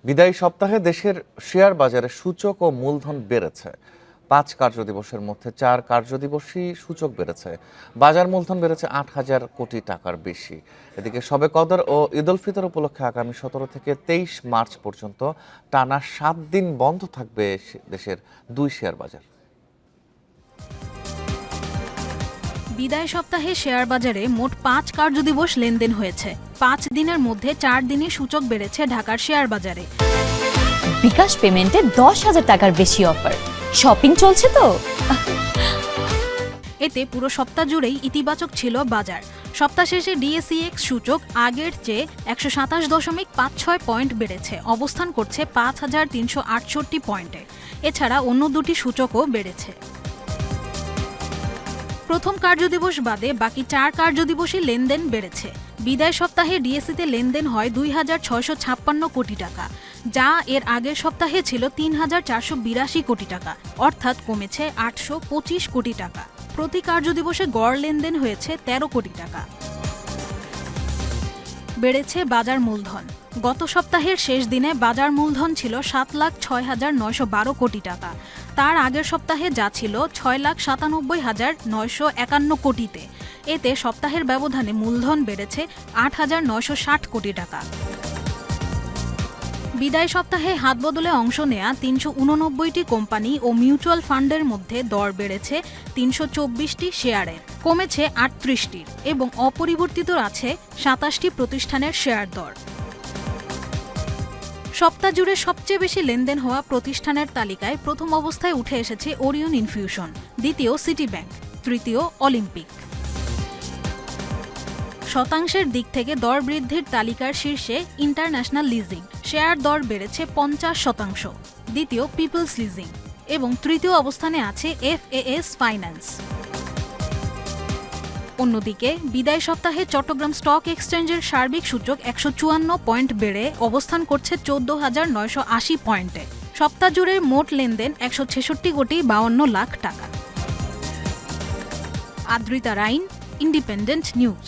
বিদায়ী সপ্তাহে দেশের শেয়ার বাজারে সূচক ও মূলধন বেড়েছে। ৫ কার্যদিবসের মধ্যে ৪ কার্যদিবসই সূচক বেড়েছে। বাজার মূলধন বেড়েছে ৮,০০০ কোটি টাকার বেশি। এদিকে শবে কদর ও ঈদ উল ফিতর উপলক্ষে আগামী ১৭ থেকে ২৩ মার্চ পর্যন্ত টানা ৭ দিন বন্ধ থাকবে দেশের ২ শেয়ার বাজার। বিদায় সপ্তাহে শেয়ার বাজারে মোট ৫ কার্যদিবস লেনদেন হয়েছে। ৫ দিনের মধ্যে ৪ দিনই সূচক বেড়েছে ঢাকার শেয়ার বাজারে। বিকাশ পেমেন্টে ১০,০০০ টাকার বেশি অফার। শপিং চলছে তো। এতে পুরো সপ্তাহ জুড়েই ইতিবাচক ছিল বাজার। সপ্তাহ শেষে ডিএসইএক্স সূচক আগের চেয়ে ১২৭.৫৬ পয়েন্ট বেড়েছে, অবস্থান করছে ৫,৩৬৮ পয়েন্টে। এছাড়া অন্য দুটি সূচকও বেড়েছে। প্রথম কার্যদিবস বাদে বাকি ৪ কার্যদিবসই লেনদেন বেড়েছে। বিদায় সপ্তাহে ডিএসইতে লেনদেন হয় ২,৬৫৬ কোটি টাকা, যা এর আগের সপ্তাহে ছিল ৩,৪৮২ কোটি টাকা, অর্থাৎ কমেছে ৮২৫ কোটি টাকা। প্রতি কার্যদিবসে গড় লেনদেন হয়েছে ১৩ কোটি টাকা। বেড়েছে বাজার মূলধন। গত সপ্তাহের শেষ দিনে বাজার মূলধন ছিল ৭,০৬,৯১২ কোটি টাকা। তার আগের সপ্তাহে যা ছিল ৬,৯৭,৯৫১ কোটিতে। এতে সপ্তাহের ব্যবধানে মূলধন বেড়েছে ৮,৯৬০ কোটি টাকা। বিদায় সপ্তাহে হাতবদলে অংশ নেয়া ৩৮৯টি কোম্পানি ও মিউচুয়াল ফান্ডের মধ্যে দর বেড়েছে ৩২৪টি শেয়ারের, কমেছে ৩৮টির এবং অপরিবর্তিত আছে ২৭টি প্রতিষ্ঠানের শেয়ার দর। সপ্তাহ জুড়ে সবচেয়ে বেশি লেনদেন হওয়া প্রতিষ্ঠানের তালিকায় প্রথম অবস্থায় উঠে এসেছে ওরিয়ন ইনফিউশন, দ্বিতীয় সিটি ব্যাংক, তৃতীয় অলিম্পিক। শতাংশের দিক থেকে দর বৃদ্ধির তালিকার শীর্ষে ইন্টারন্যাশনাল লিজিং, শেয়ার দর বেড়েছে ৫০%, দ্বিতীয় পিপলস লিজিং এবং তৃতীয় অবস্থানে আছে এফএএস ফাইন্যান্স। অন্যদিকে বিদায় সপ্তাহে চট্টগ্রাম স্টক এক্সচেঞ্জের সার্বিক সূচক ১৫৪ পয়েন্ট বেড়ে অবস্থান করছে ১৪,৯৮০ পয়েন্টে। সপ্তাহ জুড়ে মোট লেনদেন ১৬৬,৫২ লাখ টাকা। আদ্রিতা রাইন, ইন্ডিপেন্ডেন্ট নিউজ।